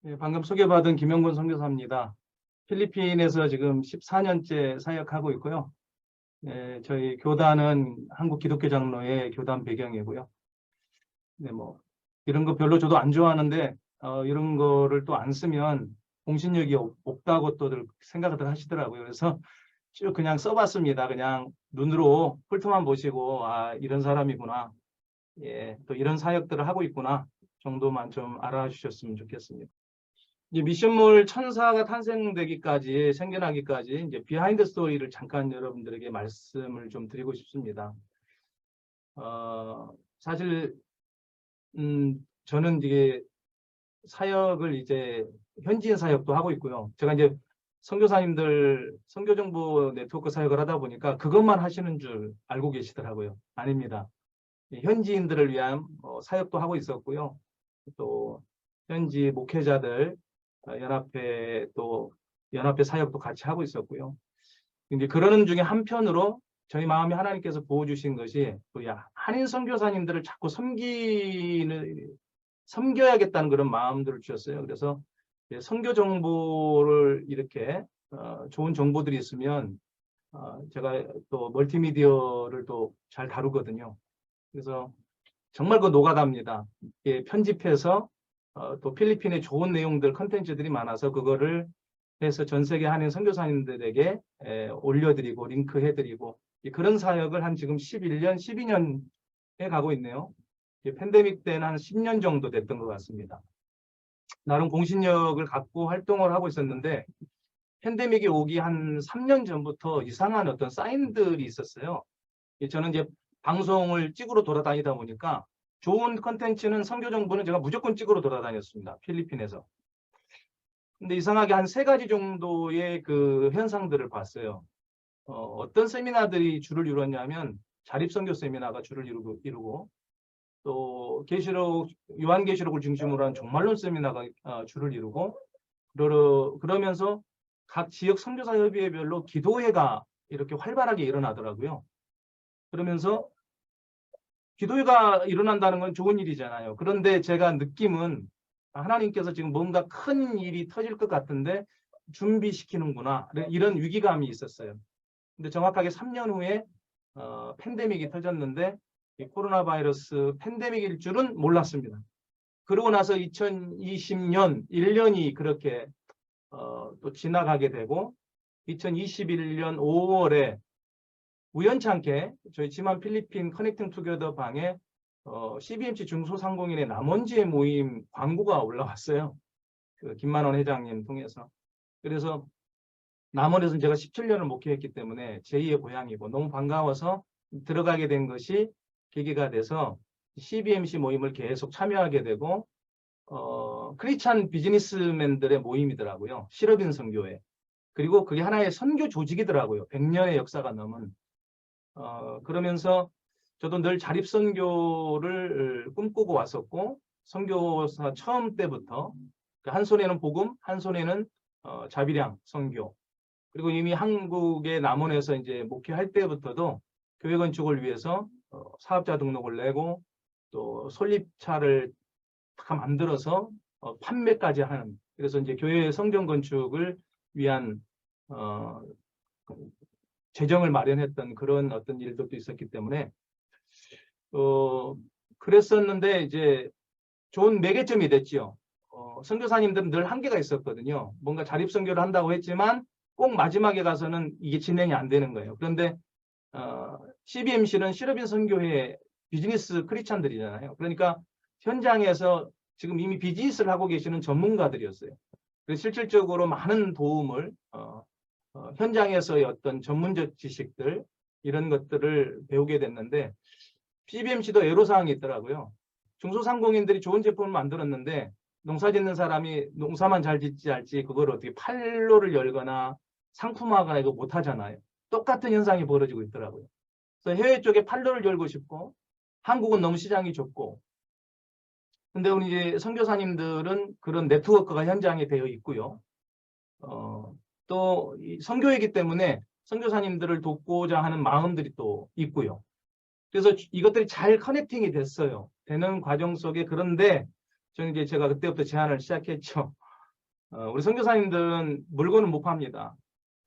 예, 방금 소개받은 김영곤 선교사입니다. 필리핀에서 지금 14년째 사역하고 있고요. 예, 저희 교단은 한국 기독교 장로의 교단 배경이고요. 네, 뭐 이런 거 별로 저도 안 좋아하는데 이런 거를 또 안 쓰면 공신력이 없다고 또들 생각을 하시더라고요. 그래서 쭉 그냥 써봤습니다. 그냥 눈으로 훑어만 보시고 이런 사람이구나. 예, 또 이런 사역들을 하고 있구나 정도만 좀 알아주셨으면 좋겠습니다. 이제 미션물 천사가 탄생되기까지 생겨나기까지 이제 비하인드 스토리를 잠깐 여러분들에게 말씀을 좀 드리고 싶습니다. 사실 저는 이게 사역을 이제 현지인 사역도 하고 있고요. 제가 이제 선교사님들 선교정보 네트워크 사역을 하다 보니까 그것만 하시는 줄 알고 계시더라고요. 아닙니다. 현지인들을 위한 사역도 하고 있었고요. 또 현지 목회자들 연합회 사역도 같이 하고 있었고요. 이제 그러는 중에 한편으로 저희 마음에 하나님께서 부어주신 것이 한인 선교사님들을 자꾸 섬겨야겠다는 그런 마음들을 주셨어요. 그래서 선교 정보를 이렇게 좋은 정보들이 있으면 제가 또 멀티미디어를 또 잘 다루거든요. 그래서 정말 그 노가다입니다. 편집해서 또 필리핀에 좋은 내용들, 컨텐츠들이 많아서 그거를 해서 전 세계 한인 선교사님들에게 올려드리고 링크해드리고 그런 사역을 한 지금 11년, 12년에 가고 있네요. 팬데믹 때는 한 10년 정도 됐던 것 같습니다. 나름 공신력을 갖고 활동을 하고 있었는데 팬데믹이 오기 한 3년 전부터 이상한 어떤 사인들이 있었어요. 저는 이제 방송을 찍으러 돌아다니다 보니까 좋은 컨텐츠는 선교 정보는 제가 무조건 찍으러 돌아다녔습니다. 필리핀에서. 근데 이상하게 한 3가지 정도의 그 현상들을 봤어요. 어떤 세미나들이 주를 이뤘냐면 자립선교 세미나가 주를 이루고 또 요한계시록을 중심으로 한 종말론 세미나가 주를 이루고 그러면서 각 지역 선교사 협의회별로 기도회가 이렇게 활발하게 일어나더라고요. 그러면서 기도회가 일어난다는 건 좋은 일이잖아요. 그런데 제가 느낌은 하나님께서 지금 뭔가 큰 일이 터질 것 같은데 준비시키는구나. 이런 위기감이 있었어요. 근데 정확하게 3년 후에 팬데믹이 터졌는데 이 코로나 바이러스 팬데믹일 줄은 몰랐습니다. 그러고 나서 2020년 1년이 그렇게 또 지나가게 되고 2021년 5월에 우연찮게 저희 지만 필리핀 커넥팅 투게더 방에 CBMC 중소상공인의 남원지회 모임 광고가 올라왔어요. 그 김만원 회장님 통해서. 그래서 남원에서는 제가 17년을 목회했기 때문에 제2의 고향이고 너무 반가워서 들어가게 된 것이 계기가 돼서 CBMC 모임을 계속 참여하게 되고 크리스찬 비즈니스맨들의 모임이더라고요. 실업인 선교회. 그리고 그게 하나의 선교 조직이더라고요. 100년의 역사가 넘은. 그러면서 저도 늘 자립선교를 꿈꾸고 왔었고 선교사 처음 때부터 한 손에는 복음, 한 손에는 자비량 선교. 그리고 이미 한국의 남원에서 이제 목회할 때부터도 교회 건축을 위해서 사업자 등록을 내고 또 설립차를 다 만들어서 판매까지 하는. 그래서 이제 교회 성전 건축을 위한 재정을 마련했던 그런 어떤 일들도 있었기 때문에 그랬었는데 이제 좋은 매개점이 됐죠. 선교사님들은 늘 한계가 있었거든요. 뭔가 자립선교를 한다고 했지만 꼭 마지막에 가서는 이게 진행이 안 되는 거예요. 그런데 CBMC는 실업인 선교회 비즈니스 크리스찬들이잖아요. 그러니까 현장에서 지금 이미 비즈니스를 하고 계시는 전문가들이었어요. 그래서 실질적으로 많은 도움을 현장에서의 어떤 전문적 지식들 이런 것들을 배우게 됐는데 CBMC도 애로사항이 있더라고요. 중소상공인들이 좋은 제품을 만들었는데 농사 짓는 사람이 농사만 잘 짓지 않지 그걸 어떻게 판로를 열거나 상품화가 이거 못하잖아요. 똑같은 현상이 벌어지고 있더라고요. 그래서 해외 쪽에 판로를 열고 싶고 한국은 너무 시장이 좁고 근데 우리 이제 선교사님들은 그런 네트워크가 현장에 되어 있고요. 또 선교이기 때문에 선교사님들을 돕고자 하는 마음들이 또 있고요. 그래서 이것들이 잘 커넥팅이 됐어요. 되는 과정 속에 그런데 저는 이제 제가 그때부터 제안을 시작했죠. 우리 선교사님들은 물건을 못 팝니다.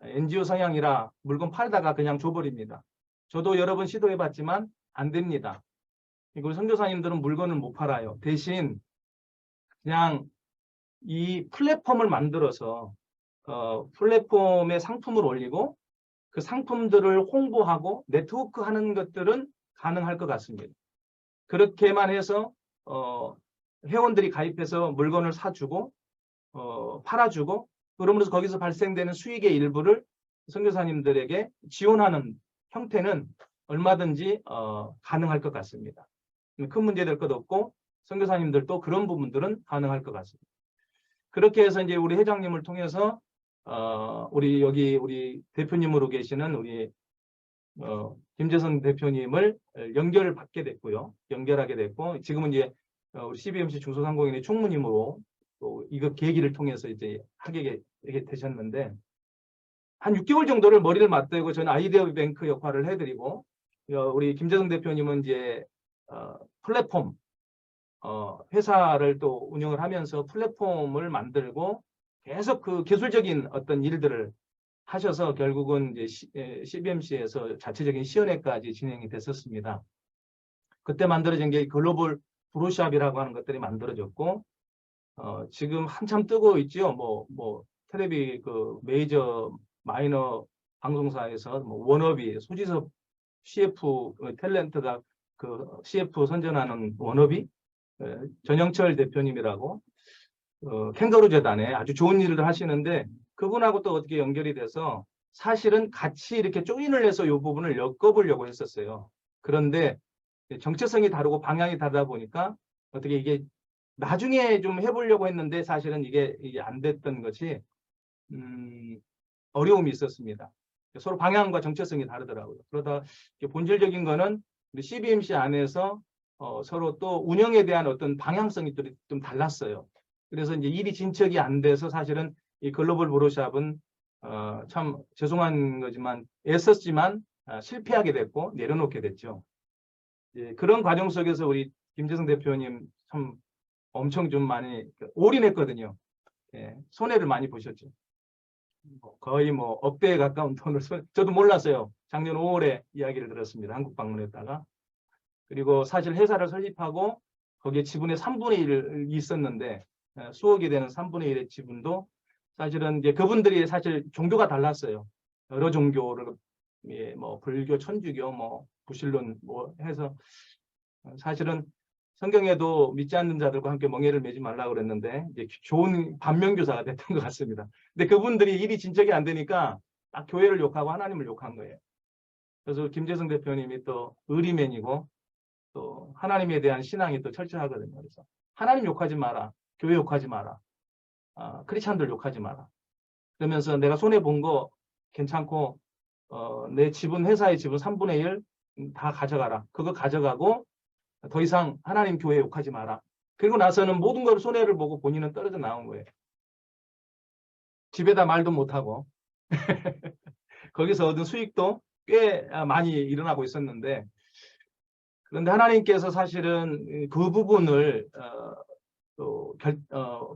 NGO 성향이라 물건 팔다가 그냥 줘버립니다. 저도 여러 번 시도해봤지만 안 됩니다. 우리 선교사님들은 물건을 못 팔아요. 대신 그냥 이 플랫폼을 만들어서 플랫폼에 상품을 올리고 그 상품들을 홍보하고 네트워크하는 것들은 가능할 것 같습니다. 그렇게만 해서 회원들이 가입해서 물건을 사주고 팔아주고 그러면서 거기서 발생되는 수익의 일부를 선교사님들에게 지원하는 형태는 얼마든지 가능할 것 같습니다. 큰 문제 될 것 없고 선교사님들도 그런 부분들은 가능할 것 같습니다. 그렇게 해서 이제 우리 회장님을 통해서 우리 대표님으로 계시는 우리 김재선 대표님을 연결받게 됐고요. 연결하게 됐고 지금은 이제 우리 CBMC 중소상공인의 총무님으로 또 이거 계기를 통해서 이제 하게 되셨는데 한 6개월 정도를 머리를 맞대고 저는 아이디어 뱅크 역할을 해드리고 우리 김재선 대표님은 이제 플랫폼 회사를 또 운영을 하면서 플랫폼을 만들고 계속 그 기술적인 어떤 일들을 하셔서 결국은 이제 CBMC에서 자체적인 시연회까지 진행이 됐었습니다. 그때 만들어진 게 글로벌 브로샵이라고 하는 것들이 만들어졌고 지금 한참 뜨고 있죠. 뭐 텔레비 그 메이저 마이너 방송사에서 뭐 워너비 소지섭 CF 탤런트가 그 CF 선전하는 워너비 전영철 대표님이라고 캥거루 재단에 아주 좋은 일을 하시는데 그분하고 또 어떻게 연결이 돼서 사실은 같이 이렇게 조인을 해서 이 부분을 엮어보려고 했었어요. 그런데 정체성이 다르고 방향이 다르다 보니까 어떻게 이게 나중에 좀 해보려고 했는데 사실은 이게 안 됐던 것이 어려움이 있었습니다. 서로 방향과 정체성이 다르더라고요. 그러다 본질적인 거는 우리 CBMC 안에서 서로 또 운영에 대한 어떤 방향성이 좀 달랐어요. 그래서 이제 일이 진척이 안 돼서 사실은 이 글로벌 브로샵은 참 죄송한 거지만 애썼지만 실패하게 됐고 내려놓게 됐죠. 예, 그런 과정 속에서 우리 김재성 대표님 참 엄청 좀 많이 올인했거든요. 예, 손해를 많이 보셨죠. 거의 뭐 억대에 가까운 돈을 저도 몰랐어요. 작년 5월에 이야기를 들었습니다. 한국 방문했다가. 그리고 사실 회사를 설립하고 거기에 지분의 3분의 1이 있었는데 수억이 되는 3분의 1의 지분도 사실은 이제 그분들이 사실 종교가 달랐어요. 여러 종교를 뭐 불교, 천주교, 뭐 부실론 뭐 해서 사실은 성경에도 믿지 않는 자들과 함께 멍에를 매지 말라고 그랬는데 이제 좋은 반면교사가 됐던 것 같습니다. 근데 그분들이 일이 진척이 안 되니까 딱 교회를 욕하고 하나님을 욕한 거예요. 그래서 김재성 대표님이 또 의리맨이고 또 하나님에 대한 신앙이 또 철저하거든요. 그래서 하나님 욕하지 마라. 교회 욕하지 마라. 크리스찬들 욕하지 마라. 그러면서 내가 손해본 거 괜찮고 내 지분 회사의 지분 3분의 1 다 가져가라. 그거 가져가고 더 이상 하나님 교회 욕하지 마라. 그리고 나서는 모든 걸 손해를 보고 본인은 떨어져 나온 거예요. 집에다 말도 못하고 거기서 얻은 수익도 꽤 많이 일어나고 있었는데 그런데 하나님께서 사실은 그 부분을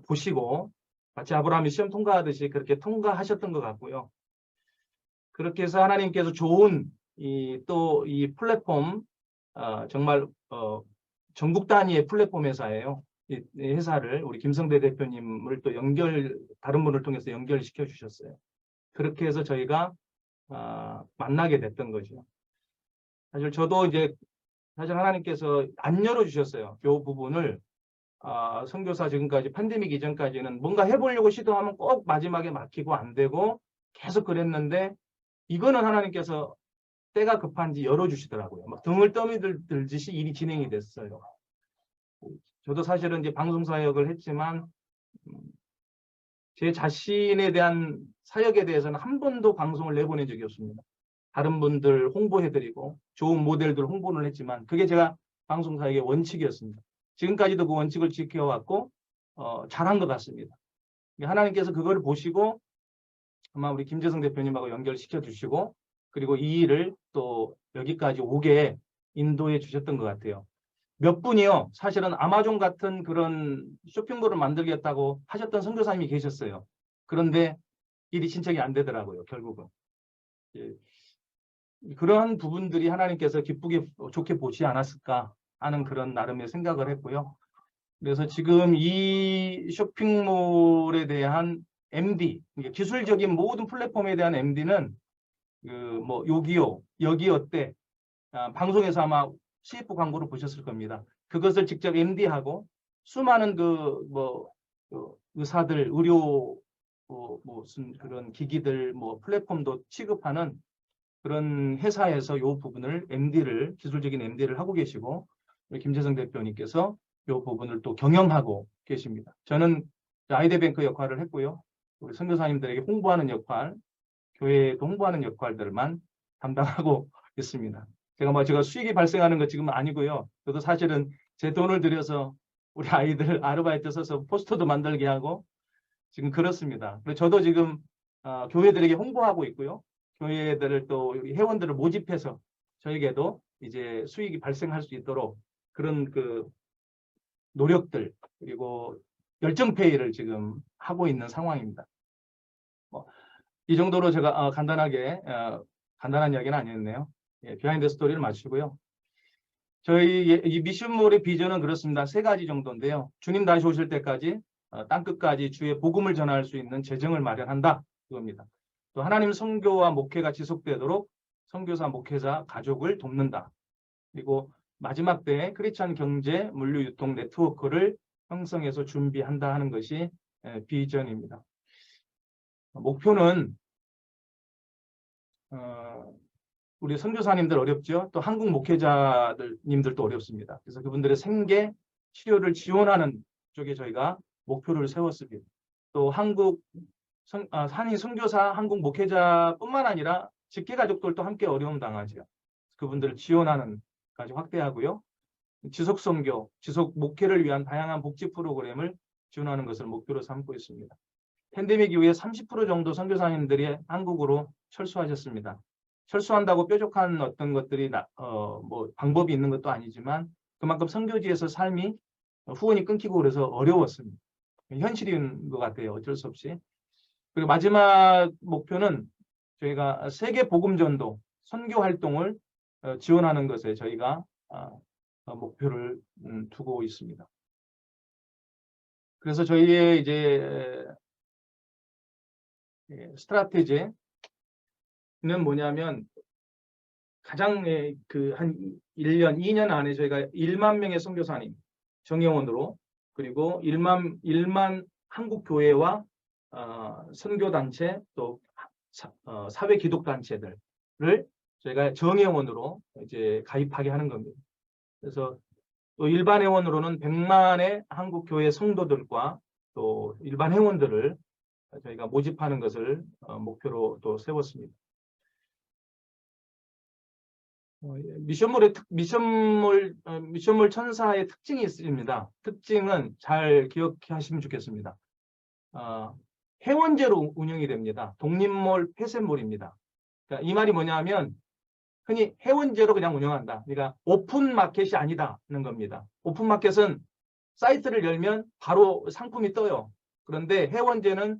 보시고 마치 아브라함이 시험 통과하듯이 그렇게 통과하셨던 것 같고요. 그렇게 해서 하나님께서 좋은 또 이 플랫폼 정말 전국 단위의 플랫폼 회사예요. 이 회사를 우리 김성대 대표님을 또 다른 분을 통해서 연결시켜 주셨어요. 그렇게 해서 저희가 만나게 됐던 거죠. 사실 저도 이제 사실 하나님께서 안 열어주셨어요. 이 부분을 선교사 지금까지 팬데믹 이전까지는 뭔가 해보려고 시도하면 꼭 마지막에 막히고 안 되고 계속 그랬는데 이거는 하나님께서 때가 급한지 열어주시더라고요. 막 등을 떠밀듯이 일이 진행이 됐어요. 저도 사실은 이제 방송 사역을 했지만 제 자신에 대한 사역에 대해서는 한 번도 방송을 내보낸 적이 없습니다. 다른 분들 홍보해드리고 좋은 모델들 홍보를 했지만 그게 제가 방송 사역의 원칙이었습니다. 지금까지도 그 원칙을 지켜왔고 잘한 것 같습니다. 하나님께서 그걸 보시고 아마 우리 김재성 대표님하고 연결시켜 주시고 그리고 이 일을 또 여기까지 오게 인도해 주셨던 것 같아요. 몇 분이요. 사실은 아마존 같은 그런 쇼핑몰을 만들겠다고 하셨던 선교사님이 계셨어요. 그런데 일이 진척이 안 되더라고요. 결국은. 예, 그러한 부분들이 하나님께서 기쁘게 좋게 보지 않았을까 하는 그런 나름의 생각을 했고요. 그래서 지금 이 쇼핑몰에 대한 MD, 기술적인 모든 플랫폼에 대한 MD는 뭐 요기요, 여기 어때? 방송에서 아마 CF 광고를 보셨을 겁니다. 그것을 직접 MD하고 수많은 뭐 의사들, 의료 무슨 그런 기기들, 뭐 플랫폼도 취급하는 그런 회사에서 이 부분을 MD를 기술적인 MD를 하고 계시고 김재성 대표님께서 이 부분을 또 경영하고 계십니다. 저는 아이디뱅크 역할을 했고요. 우리 선교사님들에게 홍보하는 역할, 교회에도 홍보하는 역할들만 담당하고 있습니다. 제가 수익이 발생하는 것 지금은 아니고요. 저도 사실은 제 돈을 들여서 우리 아이들 아르바이트 써서 포스터도 만들게 하고 지금 그렇습니다. 그래서 저도 지금 교회들에게 홍보하고 있고요. 교회들을 또 회원들을 모집해서 저에게도 이제 수익이 발생할 수 있도록 그런 노력들 그리고 열정페이를 지금 하고 있는 상황입니다. 이 정도로 제가 간단하게 간단한 이야기는 아니었네요. 예, 비하인드 스토리를 마치고요. 저희 이 미션몰의 비전은 그렇습니다. 3가지 정도인데요. 주님 다시 오실 때까지 땅끝까지 주의 복음을 전할 수 있는 재정을 마련한다. 이겁니다. 또 하나님 선교와 목회가 지속되도록 선교사, 목회자, 가족을 돕는다. 그리고 마지막 때에 크리스찬 경제, 물류 유통 네트워크를 형성해서 준비한다 하는 것이 비전입니다. 목표는 우리 선교사님들 어렵죠. 또 한국 목회자님들도 어렵습니다. 그래서 그분들의 생계, 치료를 지원하는 쪽에 저희가 목표를 세웠습니다. 또 한인 선교사, 한국 목회자뿐만 아니라 직계가족들도 함께 어려움 당하죠. 그분들을 지원하는 까지 확대하고요. 지속 선교, 지속 목회를 위한 다양한 복지 프로그램을 지원하는 것을 목표로 삼고 있습니다. 팬데믹 이후에 30% 정도 선교사님들이 한국으로 철수하셨습니다. 철수한다고 뾰족한 어떤 것들이 뭐 방법이 있는 것도 아니지만 그만큼 선교지에서 삶이 후원이 끊기고 그래서 어려웠습니다. 현실인 것 같아요. 어쩔 수 없이. 그리고 마지막 목표는 저희가 세계 복음 전도 선교 활동을 지원하는 것에 저희가 목표를 두고 있습니다. 그래서 저희의 이제 스트라테지는 뭐냐면 가장 한 1년, 2년 안에 저희가 1만 명의 선교사님 정예원으로 그리고 1만 한국 교회와 선교단체 또 사회 기독단체들을 저희가 정예원으로 이제 가입하게 하는 겁니다. 그래서 또 일반 회원으로는 100만의 한국 교회 성도들과 또 일반 회원들을 저희가 모집하는 것을 목표로 또 세웠습니다. 미션몰 천사의 특징이 있습니다. 특징은 잘 기억하시면 좋겠습니다. 회원제로 운영이 됩니다. 독립몰, 폐쇄몰입니다. 그러니까 이 말이 뭐냐면 흔히 회원제로 그냥 운영한다. 그러니까 오픈마켓이 아니다는 겁니다. 오픈마켓은 사이트를 열면 바로 상품이 떠요. 그런데 회원제는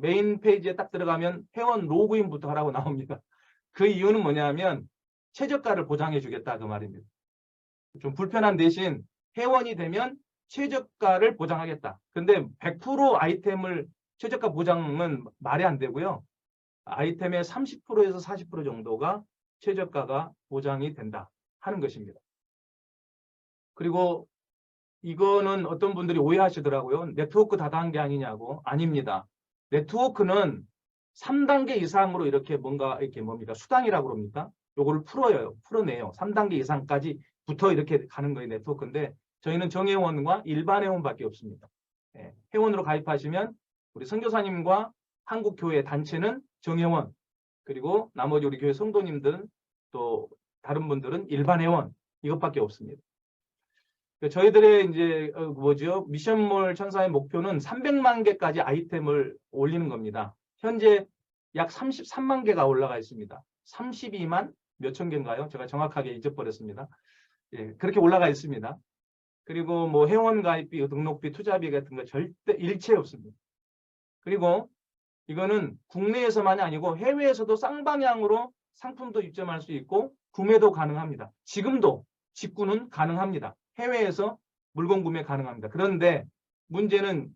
메인 페이지에 딱 들어가면 회원 로그인부터 하라고 나옵니다. 그 이유는 뭐냐면 최저가를 보장해 주겠다 그 말입니다. 좀 불편한 대신 회원이 되면 최저가를 보장하겠다. 근데 100% 아이템을 최저가 보장은 말이 안 되고요. 아이템의 30%에서 40% 정도가 최저가가 보장이 된다 하는 것입니다. 그리고 이거는 어떤 분들이 오해하시더라고요. 네트워크 다단한 게 아니냐고. 아닙니다. 네트워크는 3단계 이상으로 이렇게 뭔가 이렇게 뭡니까? 수당이라고 그럽니까? 요거를 풀어내요. 3단계 이상까지 붙어 이렇게 가는 거예요. 네트워크인데 저희는 정회원과 일반 회원밖에 없습니다. 예, 회원으로 가입하시면 우리 선교사님과 한국교회 단체는 정회원 그리고 나머지 우리 교회 성도님들은 또 다른 분들은 일반 회원 이것밖에 없습니다. 저희들의 이제 미션몰 천사의 목표는 300만 개까지 아이템을 올리는 겁니다. 현재 약 33만 개가 올라가 있습니다. 32만 몇천 개인가요? 제가 정확하게 잊어버렸습니다. 예, 그렇게 올라가 있습니다. 그리고 뭐 회원 가입비, 등록비, 투자비 같은 거 절대 일체 없습니다. 그리고 이거는 국내에서만이 아니고 해외에서도 쌍방향으로 상품도 입점할 수 있고 구매도 가능합니다. 지금도 직구는 가능합니다. 해외에서 물건 구매 가능합니다. 그런데 문제는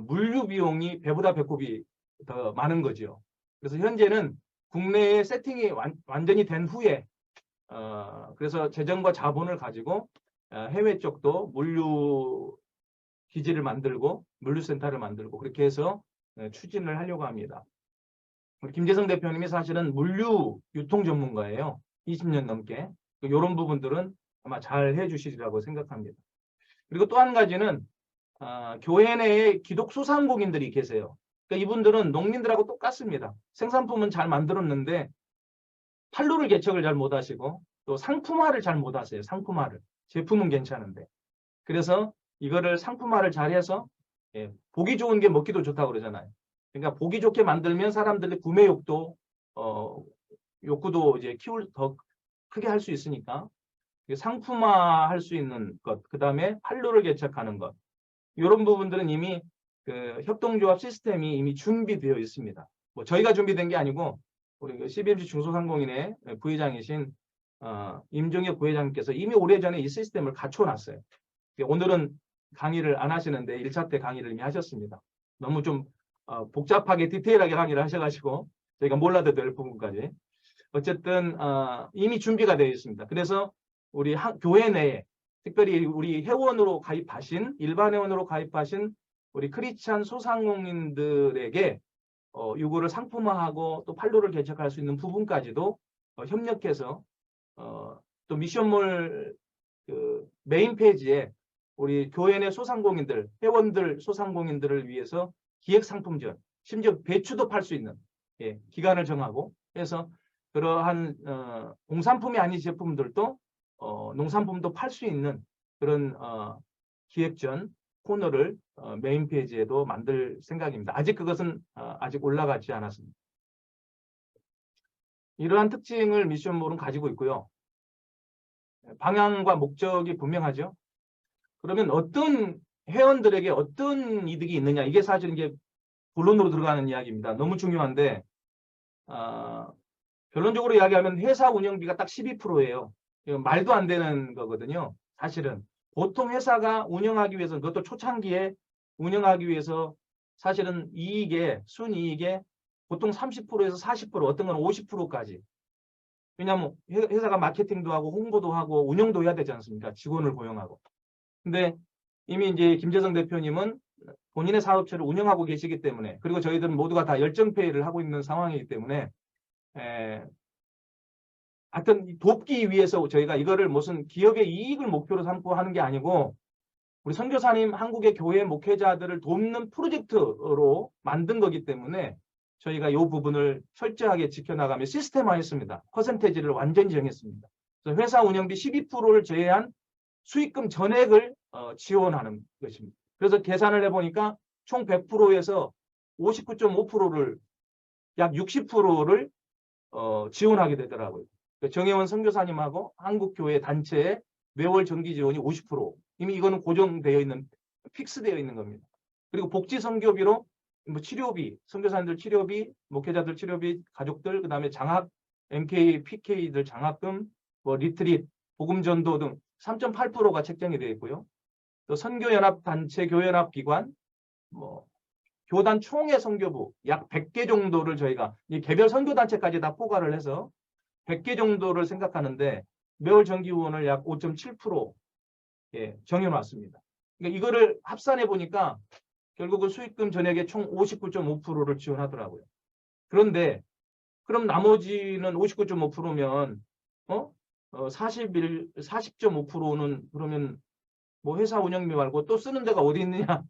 물류 비용이 배보다 배꼽이 더 많은 거죠. 그래서 현재는 국내에 세팅이 완전히 된 후에 그래서 재정과 자본을 가지고 해외 쪽도 물류 기지를 만들고 물류센터를 만들고 그렇게 해서 추진을 하려고 합니다. 우리 김재성 대표님이 사실은 물류 유통 전문가예요. 20년 넘게. 이런 부분들은 아마 잘 해주시리라고 생각합니다. 그리고 또 한 가지는 교회 내에 기독 소상공인들이 계세요. 그러니까 이분들은 농민들하고 똑같습니다. 생산품은 잘 만들었는데 판로를 개척을 잘 못하시고 또 상품화를 잘 못하세요. 상품화를. 제품은 괜찮은데. 그래서 이거를 상품화를 잘해서 보기 좋은 게 먹기도 좋다고 그러잖아요. 그러니까 보기 좋게 만들면 사람들의 구매 욕구도 이제 더 크게 할 수 있으니까 상품화 할 수 있는 것, 그 다음에 판로를 개척하는 것, 이런 부분들은 이미 그 협동조합 시스템이 이미 준비되어 있습니다. 뭐 저희가 준비된 게 아니고 우리 그 CBMC 중소상공인의 부회장이신 임종혁 부회장님께서 이미 오래전에 이 시스템을 갖춰놨어요. 오늘은 강의를 안 하시는데 1차 때 강의를 이미 하셨습니다. 너무 좀 복잡하게 디테일하게 강의를 하셔가지고 저희가 몰라도 될 부분까지. 어쨌든 이미 준비가 되어 있습니다. 그래서 우리 교회 내에 특별히 우리 회원으로 가입하신 일반 회원으로 가입하신 우리 크리스찬 소상공인들에게 이거를 상품화하고 또 판로를 개척할 수 있는 부분까지도 협력해서 또 미션몰 그 메인 페이지에 우리 교회 내 소상공인들, 회원들 소상공인들을 위해서 기획상품전, 심지어 배추도 팔 수 있는 기간을 정하고 해서 그러한 공산품이 아닌 제품들도 농산품도 팔 수 있는 그런 기획전 코너를 메인 페이지에도 만들 생각입니다. 아직 그것은 아직 올라가지 않았습니다. 이러한 특징을 미션몰은 가지고 있고요. 방향과 목적이 분명하죠. 그러면 어떤 회원들에게 어떤 이득이 있느냐, 이게 사실 이게 본론으로 들어가는 이야기입니다. 너무 중요한데 결론적으로 이야기하면 회사 운영비가 딱 12%예요. 말도 안 되는 거거든요. 사실은 보통 회사가 운영하기 위해서, 그것도 초창기에 운영하기 위해서 사실은 순이익에 보통 30%에서 40%, 어떤 건 50%까지. 왜냐하면 회사가 마케팅도 하고 홍보도 하고 운영도 해야 되지 않습니까? 직원을 고용하고. 근데 이미 이제 김재성 대표님은 본인의 사업체를 운영하고 계시기 때문에, 그리고 저희들은 모두가 다 열정페이를 하고 있는 상황이기 때문에 하여튼 돕기 위해서 저희가 이거를 무슨 기업의 이익을 목표로 삼고 하는 게 아니고 우리 선교사님 한국의 교회 목회자들을 돕는 프로젝트로 만든 거기 때문에 저희가 이 부분을 철저하게 지켜나가며 시스템화했습니다. 퍼센테이지를 완전히 정했습니다. 그래서 회사 운영비 12%를 제외한 수익금 전액을 지원하는 것입니다. 그래서 계산을 해보니까 총 100%에서 59.5%를 약 60%를 지원하게 되더라고요. 정혜원 선교사님하고 한국교회 단체의 매월 정기 지원이 50%. 이미 이거는 고정되어 있는, 픽스되어 있는 겁니다. 그리고 복지 선교비로 뭐 치료비, 선교사님들 치료비, 목회자들 치료비, 가족들, 그 다음에 장학, MK, PK들 장학금, 뭐 리트릿, 복음전도 등 3.8%가 책정이 되어 있고요. 또 선교연합단체, 교연합기관, 뭐 교단 총회 선교부 약 100개 정도를 저희가 이 개별 선교단체까지 다 포괄을 해서 100개 정도를 생각하는데 매월 정기 후원을 약 5.7% 정해놨습니다. 그러니까 이거를 합산해 보니까 결국은 수익금 전액의 총 59.5%를 지원하더라고요. 그런데 그럼 나머지는 59.5%면 40.5%는 그러면 뭐 회사 운영비 말고 또 쓰는 데가 어디 있느냐?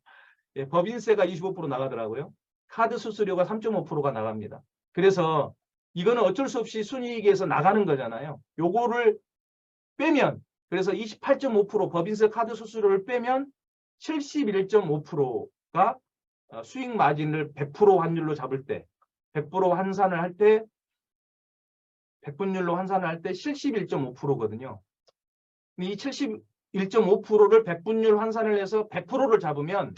법인세가 25% 나가더라고요. 카드 수수료가 3.5%가 나갑니다. 그래서 이거는 어쩔 수 없이 순이익에서 나가는 거잖아요. 요거를 빼면, 그래서 28.5% 법인세 카드 수수료를 빼면 71.5%가 수익 마진을 100% 환율로 잡을 때, 100% 환산을 할 때, 100분율로 환산을 할 때 71.5%거든요. 이 71.5%를 백분율 환산을 해서 100%를 잡으면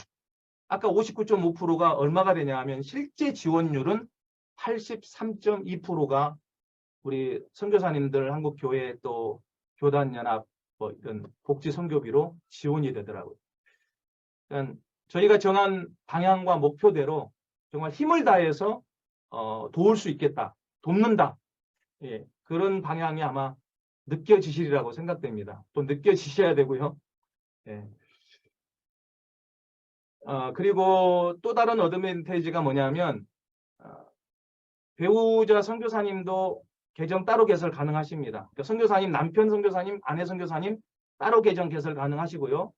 아까 59.5%가 얼마가 되냐 하면 실제 지원율은 83.2%가 우리 선교사님들 한국교회 또 교단연합 뭐 이런 복지 선교비로 지원이 되더라고요. 그러니까 저희가 정한 방향과 목표대로 정말 힘을 다해서 도울 수 있겠다, 돕는다. 예, 그런 방향이 아마 느껴지시리라고 생각됩니다. 또 느껴지셔야 되고요. 예. 그리고 또 다른 어드밴티지가 뭐냐면 배우자 선교사님도 계정 따로 개설 가능하십니다. 그러니까 선교사님, 남편 선교사님, 아내 선교사님 따로 계정 개설 가능하시고요.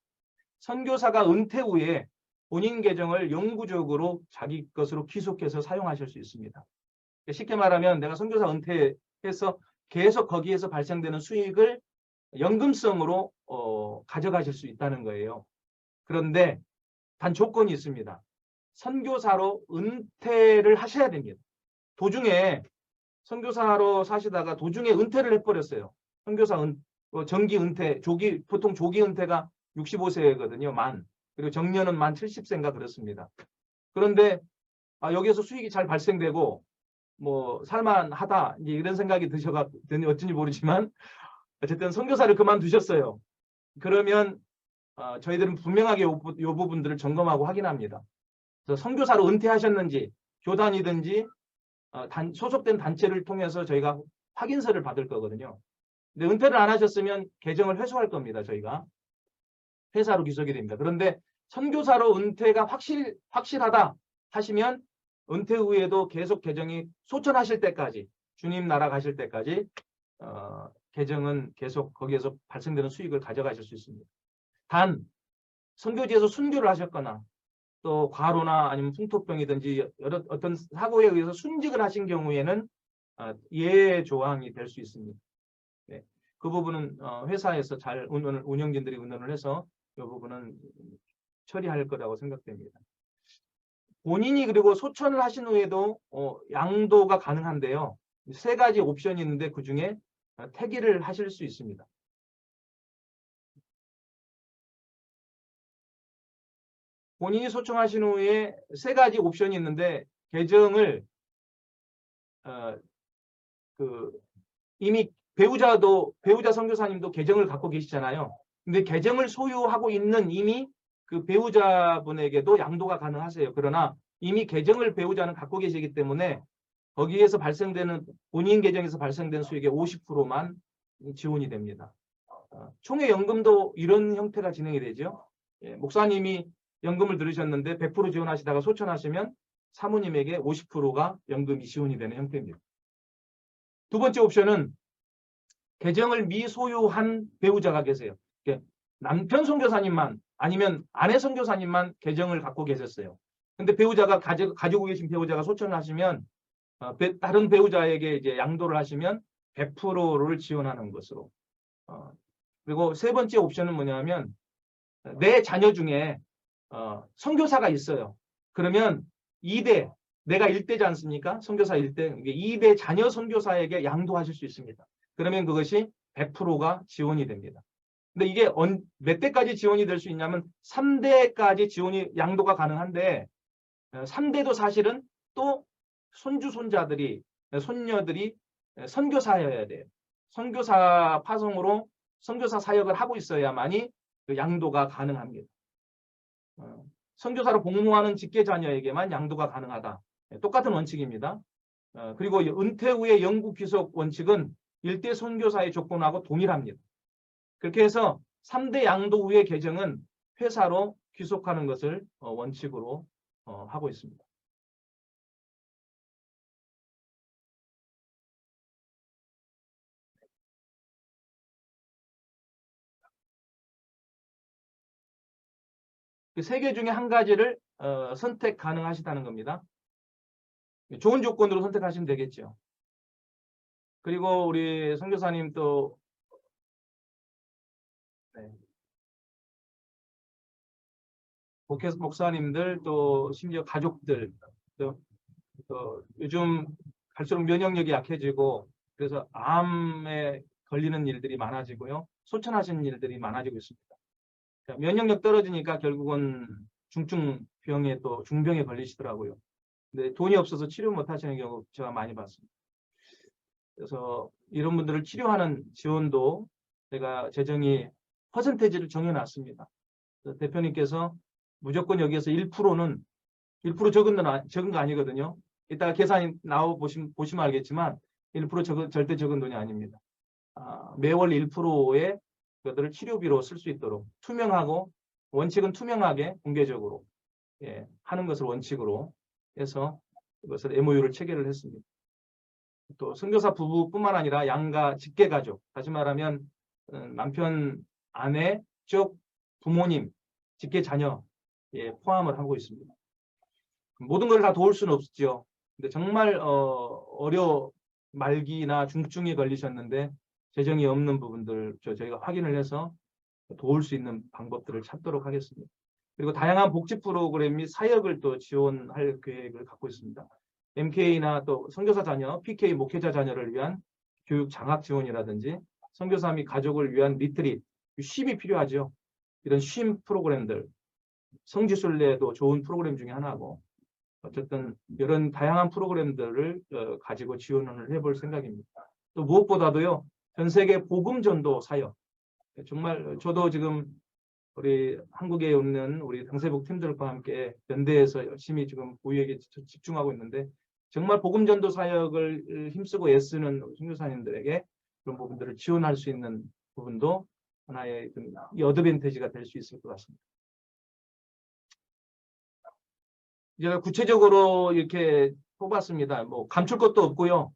선교사가 은퇴 후에 본인 계정을 영구적으로 자기 것으로 귀속해서 사용하실 수 있습니다. 쉽게 말하면 내가 선교사 은퇴해서 계속 거기에서 발생되는 수익을 연금성으로 가져가실 수 있다는 거예요. 그런데 단 조건이 있습니다. 선교사로 은퇴를 하셔야 됩니다. 도중에 선교사로 사시다가 도중에 은퇴를 해버렸어요. 선교사 정기 은퇴, 보통 조기 은퇴가 65세거든요. 그리고 정년은 만 70세인가 그렇습니다. 그런데 여기에서 수익이 잘 발생되고 뭐 살만하다 이제 이런 생각이 드니 어쩐지 모르지만 어쨌든 선교사를 그만두셨어요. 그러면 저희들은 분명하게 이 부분들을 점검하고 확인합니다. 그래서 선교사로 은퇴하셨는지 교단이든지 소속된 단체를 통해서 저희가 확인서를 받을 거거든요. 근데 은퇴를 안 하셨으면 계정을 회수할 겁니다. 저희가 회사로 귀속이 됩니다. 그런데 선교사로 은퇴가 확실하다 하시면 은퇴 후에도 계속 계정이 소천하실 때까지 주님 나라 가실 때까지 계정은 계속 거기에서 발생되는 수익을 가져가실 수 있습니다. 단 선교지에서 순교를 하셨거나 또 과로나 아니면 풍토병이든지 어떤 사고에 의해서 순직을 하신 경우에는 예외 조항이 될 수 있습니다. 네. 그 부분은 회사에서 잘 운영진들이 의논을 해서 이 부분은 처리할 거라고 생각됩니다. 본인이 그리고 소천을 하신 후에도 양도가 가능한데요. 3가지 옵션이 있는데 그중에 택일을 하실 수 있습니다. 본인이 소청하신 후에 3가지 옵션이 있는데 계정을 이미 배우자 선교사님도 계정을 갖고 계시잖아요. 근데 계정을 소유하고 있는 이미 그 배우자분에게도 양도가 가능하세요. 그러나 이미 계정을 배우자는 갖고 계시기 때문에 거기에서 발생되는 본인 계정에서 발생된 수익의 50%만 지원이 됩니다. 총회 연금도 이런 형태가 진행이 되죠. 예, 목사님이 연금을 들으셨는데 100% 지원하시다가 소천하시면 사모님에게 50%가 연금이 지원이 되는 형태입니다. 두 번째 옵션은 계정을 미소유한 배우자가 계세요. 남편 선교사님만 아니면 아내 선교사님만 계정을 갖고 계셨어요. 근데 배우자가 가지고 계신 배우자가 소천을 하시면 다른 배우자에게 이제 양도를 하시면 100%를 지원하는 것으로. 그리고 세 번째 옵션은 뭐냐면 내 자녀 중에 선교사가 있어요. 그러면 2대 내가 1대지 않습니까? 선교사 1대 2대 자녀 선교사에게 양도하실 수 있습니다. 그러면 그것이 100%가 지원이 됩니다. 근데 이게 몇 대까지 지원이 될 수 있냐면 3대까지 지원이 양도가 가능한데 3대도 사실은 또 손주 손자들이 손녀들이 선교사여야 돼요. 선교사 파송으로 선교사 사역을 하고 있어야만이 그 양도가 가능합니다. 선교사로 복무하는 직계 자녀에게만 양도가 가능하다. 똑같은 원칙입니다. 그리고 은퇴 후의 영구 귀속 원칙은 일대 선교사의 조건하고 동일합니다. 그렇게 해서 3대 양도 후의 계정은 회사로 귀속하는 것을 원칙으로 하고 있습니다. 그 3개 중에 한 가지를 선택 가능하시다는 겁니다. 좋은 조건으로 선택하시면 되겠죠. 그리고 우리 선교사님 또 목사님들 또 심지어 가족들 또 요즘 갈수록 면역력이 약해지고 그래서 암에 걸리는 일들이 많아지고요. 소천하시는 일들이 많아지고 있습니다. 면역력 떨어지니까 결국은 중증병에 또 중병에 걸리시더라고요. 근데 돈이 없어서 치료 못 하시는 경우 제가 많이 봤습니다. 그래서 이런 분들을 치료하는 지원도 제가 재정이 퍼센테이지를 정해놨습니다. 대표님께서 무조건 여기에서 1%는 1% 적은 거 아니거든요. 이따가 계산이 나오 보시면 알겠지만 1% 절대 적은 돈이 아닙니다. 매월 1%의 그것들을 치료비로 쓸 수 있도록 투명하고 원칙은 투명하게 공개적으로 하는 것을 원칙으로 해서 이것을 MOU를 체결을 했습니다. 또 선교사 부부뿐만 아니라 양가 직계가족, 다시 말하면 남편, 아내 쪽 부모님, 직계 자녀 포함을 하고 있습니다. 모든 걸 다 도울 수는 없죠. 근데 정말 말기나 중증에 걸리셨는데 재정이 없는 부분들 저희가 확인을 해서 도울 수 있는 방법들을 찾도록 하겠습니다. 그리고 다양한 복지 프로그램 및 사역을 또 지원할 계획을 갖고 있습니다. MK나 또 선교사 자녀, PK 목회자 자녀를 위한 교육 장학 지원이라든지 선교사 및 가족을 위한 리트릿, 쉼이 필요하죠. 이런 쉼 프로그램들, 성지순례도 좋은 프로그램 중에 하나고 어쨌든 이런 다양한 프로그램들을 가지고 지원을 해볼 생각입니다. 또 무엇보다도요, 전 세계 복음 전도 사역. 정말 저도 지금 우리 한국에 있는 우리 당세복 팀들과 함께 연대해서 열심히 지금 고유에게 집중하고 있는데 정말 복음 전도 사역을 힘쓰고 애쓰는 선교사님들에게 그런 부분들을 지원할 수 있는 부분도 하나의 이 어드밴티지가 될 수 있을 것 같습니다. 제가 구체적으로 이렇게 뽑았습니다. 뭐 감출 것도 없고요.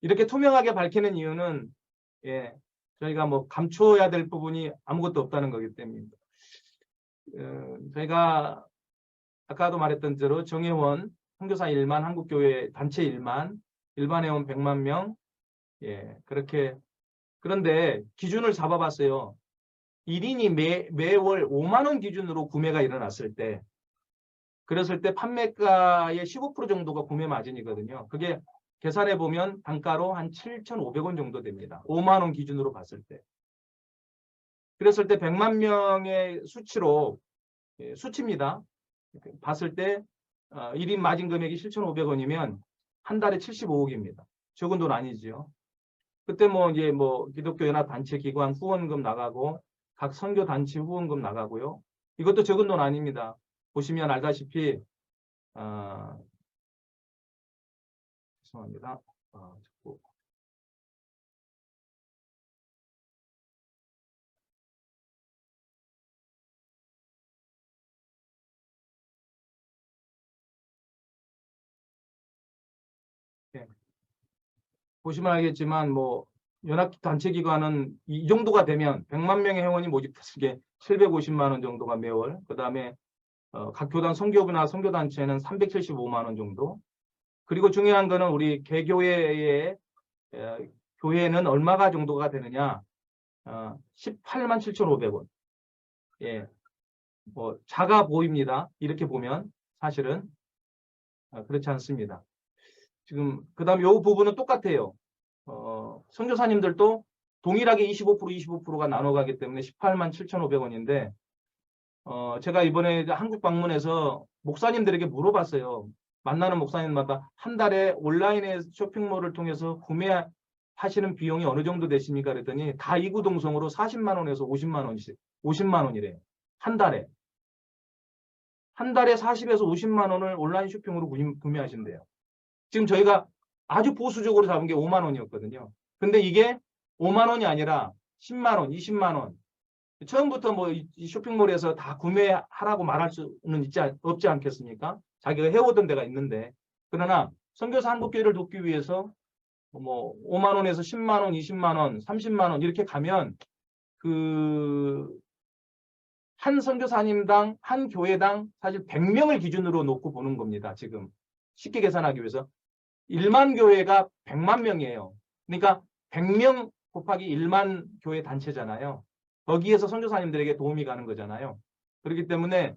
이렇게 투명하게 밝히는 이유는 저희가 뭐 감춰야 될 부분이 아무것도 없다는 거기 때문입니다. 저희가 아까도 말했던 대로 정회원, 선교사 1만, 한국교회 단체 1만, 일반 회원 100만 명, 그렇게. 그런데 기준을 잡아봤어요. 1인이 매월 5만 원 기준으로 구매가 일어났을 때, 그랬을 때 판매가의 15% 정도가 구매 마진이거든요. 그게 계산해 보면 단가로 한 7,500원 정도 됩니다. 5만 원 기준으로 봤을 때. 그랬을 때 100만 명의 수치입니다. 봤을 때 1인 마진 금액이 7,500원이면 한 달에 75억입니다. 적은 돈 아니죠. 그때 뭐 이제 기독교 연합 단체 기관 후원금 나가고 각 선교 단체 후원금 나가고요. 이것도 적은 돈 아닙니다. 보시면 알다시피 죄송합니다. 자꾸. 보시면 알겠지만 연합 단체 기관은 이 정도가 되면 100만 명의 회원이 모집됐을 게 750만 원 정도가 매월. 그다음에 각 교단 선교부나 선교단체는 375만 원 정도. 그리고 중요한 거는 우리 개교회의 교회는 얼마가 정도가 되느냐? 18만 7,500원. 작아 보입니다. 이렇게 보면 사실은 그렇지 않습니다. 지금 그다음 요 부분은 똑같아요. 선교사님들도 동일하게 25%가 나눠가기 때문에 18만 7,500원인데 제가 이번에 한국 방문해서 목사님들에게 물어봤어요. 만나는 목사님마다 한 달에 온라인의 쇼핑몰을 통해서 구매하시는 비용이 어느 정도 되십니까? 그랬더니 다 이구동성으로 40만 원에서 50만 원이래요. 한 달에 40에서 50만 원을 온라인 쇼핑으로 구매하신대요. 지금 저희가 아주 보수적으로 잡은 게 5만 원이었거든요. 근데 이게 5만 원이 아니라 10만 원, 20만 원. 처음부터 이 쇼핑몰에서 다 구매하라고 말할 수는 없지 않겠습니까? 자기가 해오던 데가 있는데. 그러나 선교사 한국교회를 돕기 위해서 5만 원에서 10만 원, 20만 원, 30만 원 이렇게 가면 한 선교사님당, 한 교회당 사실 100명을 기준으로 놓고 보는 겁니다. 지금 쉽게 계산하기 위해서. 1만 교회가 100만 명이에요. 그러니까 100명 곱하기 1만 교회 단체잖아요. 거기에서 선교사님들에게 도움이 가는 거잖아요. 그렇기 때문에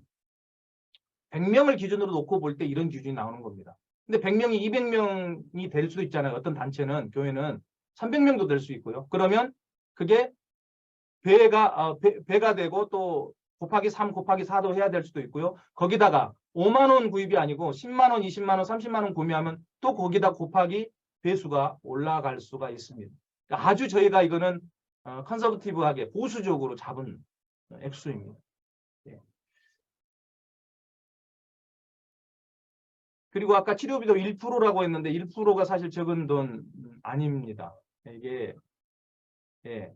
100명을 기준으로 놓고 볼 때 이런 기준이 나오는 겁니다. 근데 100명이 200명이 될 수도 있잖아요. 어떤 단체는, 교회는 300명도 될 수 있고요. 그러면 그게 배가 되고 또 곱하기 3 곱하기 4도 해야 될 수도 있고요. 거기다가 5만 원 구입이 아니고 10만 원, 20만 원, 30만 원 구매하면 또 거기다 곱하기 배수가 올라갈 수가 있습니다. 그러니까 아주 저희가 이거는 컨서버티브하게 보수적으로 잡은 액수입니다. 예. 그리고 아까 치료비도 1%라고 했는데 1%가 사실 적은 돈 아닙니다. 이게 예.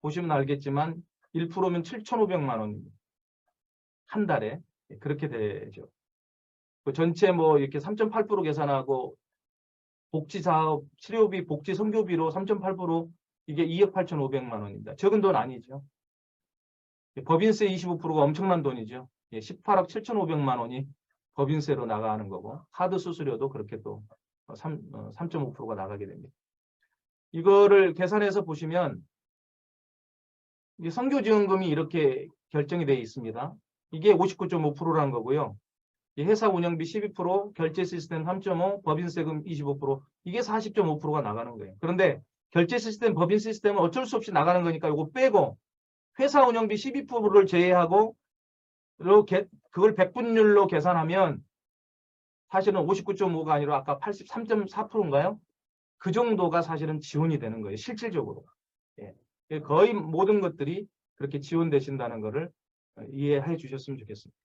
보시면 알겠지만 1%면 7,500만 원입니다. 한 달에. 그렇게 되죠. 그 전체 뭐 이렇게 3.8% 계산하고 복지사업, 치료비, 복지 선교비로 3.8% 이게 2억 8,500만 원입니다. 적은 돈 아니죠. 법인세 25%가 엄청난 돈이죠. 18억 7,500만 원이 법인세로 나가는 거고 카드 수수료도 그렇게 또 3.5%가 나가게 됩니다. 이거를 계산해서 보시면 선교지원금이 이렇게 결정이 되어 있습니다. 이게 59.5%라는 거고요. 회사 운영비 12%, 결제 시스템 3.5%, 법인세금 25%, 이게 40.5%가 나가는 거예요. 그런데 결제 시스템, 법인 시스템은 어쩔 수 없이 나가는 거니까 이거 빼고 회사 운영비 12%를 제외하고 그걸 백분율로 계산하면 사실은 59.5가 아니라 아까 83.4%인가요? 그 정도가 사실은 지원이 되는 거예요. 실질적으로. 예. 거의 모든 것들이 그렇게 지원되신다는 것을 이해해 주셨으면 좋겠습니다.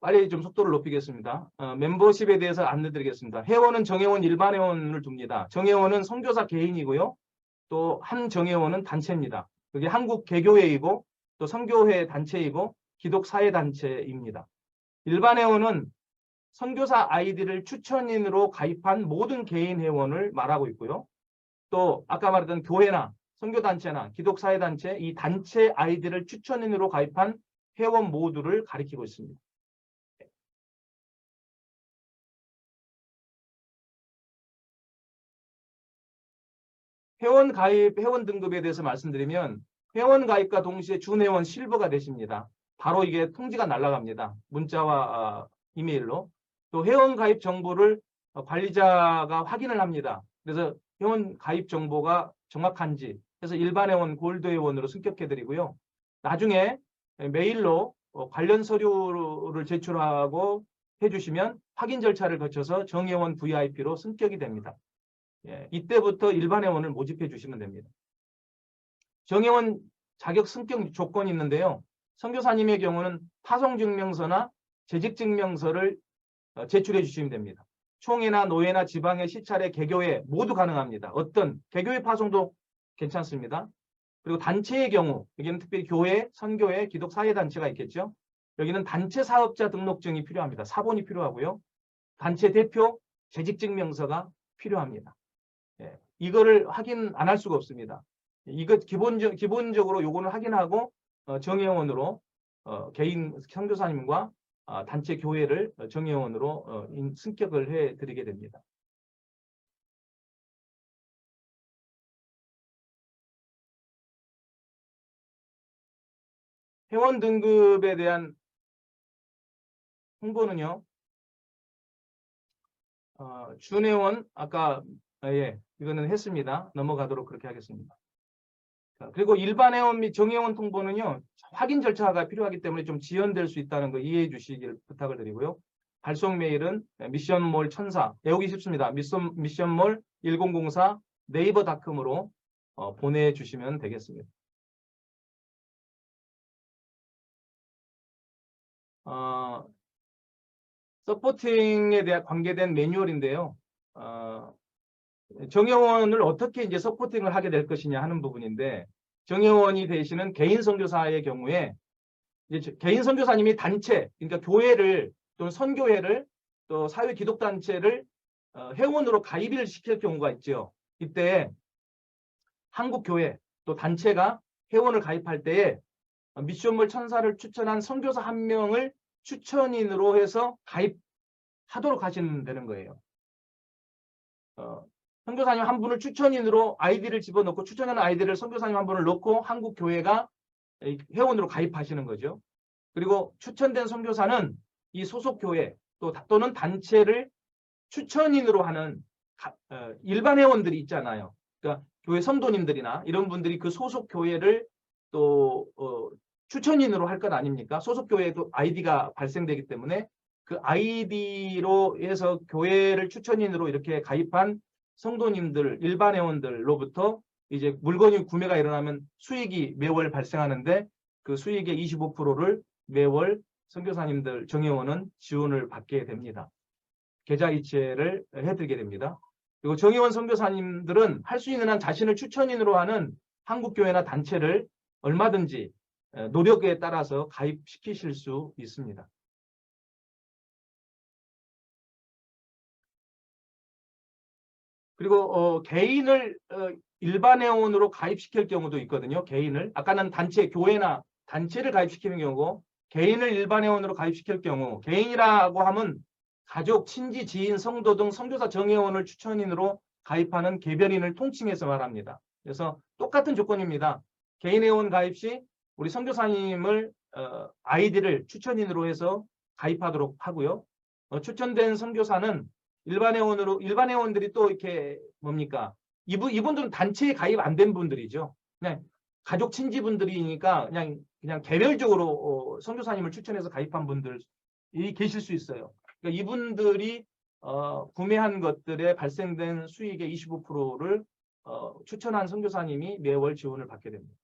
빨리 좀 속도를 높이겠습니다. 멤버십에 대해서 안내드리겠습니다. 회원은 정회원, 일반 회원을 둡니다. 정회원은 선교사 개인이고요. 또 한 정회원은 단체입니다. 그게 한국개교회이고 또 선교회 단체이고 기독사회단체입니다. 일반 회원은 선교사 아이디를 추천인으로 가입한 모든 개인 회원을 말하고 있고요. 또 아까 말했던 교회나 선교단체나 기독사회단체 이 단체 아이디를 추천인으로 가입한 회원 모두를 가리키고 있습니다. 회원 가입, 회원 등급에 대해서 말씀드리면 회원 가입과 동시에 준회원 실버가 되십니다. 바로 이게 통지가 날아갑니다. 문자와 이메일로. 또 회원 가입 정보를 관리자가 확인을 합니다. 그래서 회원 가입 정보가 정확한지 해서 일반 회원, 골드 회원으로 승격해드리고요. 나중에 메일로 관련 서류를 제출하고 해주시면 확인 절차를 거쳐서 정회원 VIP로 승격이 됩니다. 예, 이때부터 일반 회원을 모집해 주시면 됩니다. 정회원 자격 승격 조건이 있는데요. 선교사님의 경우는 파송증명서나 재직증명서를 제출해 주시면 됩니다. 총회나 노회나 지방의 시찰의 개교회 모두 가능합니다. 어떤 개교회 파송도 괜찮습니다. 그리고 단체의 경우 여기는 특별히 교회, 선교회, 기독사회단체가 있겠죠. 여기는 단체 사업자 등록증이 필요합니다. 사본이 필요하고요. 단체 대표, 재직증명서가 필요합니다. 예, 이거를 확인 안 할 수가 없습니다. 이거 기본적으로 요거는 확인하고 정회원으로 개인 선교사님과 단체 교회를 정회원으로 승격을 해드리게 됩니다. 회원 등급에 대한 홍보는요. 준회원 아까 예, 이거는 했습니다. 넘어가도록 그렇게 하겠습니다. 그리고 일반 회원 및 정회원 통보는요. 확인 절차가 필요하기 때문에 좀 지연될 수 있다는 거 이해해 주시길 부탁을 드리고요. 발송 메일은 미션몰 1004 외우기 쉽습니다. 미션몰 1004 네이버닷컴으로 보내주시면 되겠습니다. 서포팅에 대한 관계된 매뉴얼인데요. 정회원을 어떻게 이제 서포팅을 하게 될 것이냐 하는 부분인데 정회원이 되시는 개인 선교사의 경우에 이제 개인 선교사님이 단체, 그러니까 교회를 또는 선교회를 또 사회 기독단체를 회원으로 가입을 시킬 경우가 있죠. 이때 한국교회 또 단체가 회원을 가입할 때에 미션몰 천사를 추천한 선교사 한 명을 추천인으로 해서 가입하도록 하시면 되는 거예요. 선교사님 한 분을 추천인으로 아이디를 집어넣고 추천하는 아이디를 선교사님 한 분을 넣고 한국교회가 회원으로 가입하시는 거죠. 그리고 추천된 선교사는 이 소속교회 또는 단체를 추천인으로 하는 일반 회원들이 있잖아요. 그러니까 교회 성도님들이나 이런 분들이 그 소속 교회를 또 추천인으로 할 것 아닙니까? 소속 교회도 아이디가 발생되기 때문에 그 아이디로 해서 교회를 추천인으로 이렇게 가입한 성도님들, 일반 회원들로부터 이제 물건이 구매가 일어나면 수익이 매월 발생하는데 그 수익의 25%를 매월 선교사님들, 정회원은 지원을 받게 됩니다. 계좌 이체를 해드리게 됩니다. 그리고 정회원 선교사님들은 할 수 있는 한 자신을 추천인으로 하는 한국교회나 단체를 얼마든지 노력에 따라서 가입시키실 수 있습니다. 그리고 개인을 일반 회원으로 가입시킬 경우도 있거든요. 개인을. 아까는 단체, 교회나 단체를 가입시키는 경우고 개인을 일반 회원으로 가입시킬 경우 개인이라고 하면 가족, 친지, 지인, 성도 등 선교사 정회원을 추천인으로 가입하는 개별인을 통칭해서 말합니다. 그래서 똑같은 조건입니다. 개인 회원 가입 시 우리 선교사님을 아이디를 추천인으로 해서 가입하도록 하고요. 추천된 선교사는 일반 회원들이 또 이렇게 뭡니까? 이분들은 단체에 가입 안 된 분들이죠. 그냥 가족 친지분들이니까 그냥 개별적으로 선교사님을 추천해서 가입한 분들이 계실 수 있어요. 그러니까 이분들이 구매한 것들에 발생된 수익의 25%를 추천한 선교사님이 매월 지원을 받게 됩니다.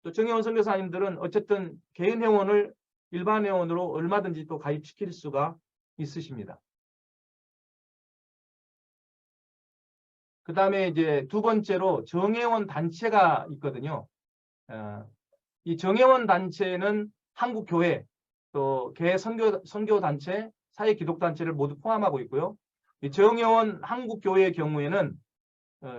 또 정회원 선교사님들은 어쨌든 개인 회원을 일반 회원으로 얼마든지 또 가입시킬 수가 있으십니다. 그 다음에 이제 두 번째로 정회원 단체가 있거든요. 이 정회원 단체는 한국교회, 또 개 선교단체, 사회기독단체를 모두 포함하고 있고요. 이 정회원 한국교회의 경우에는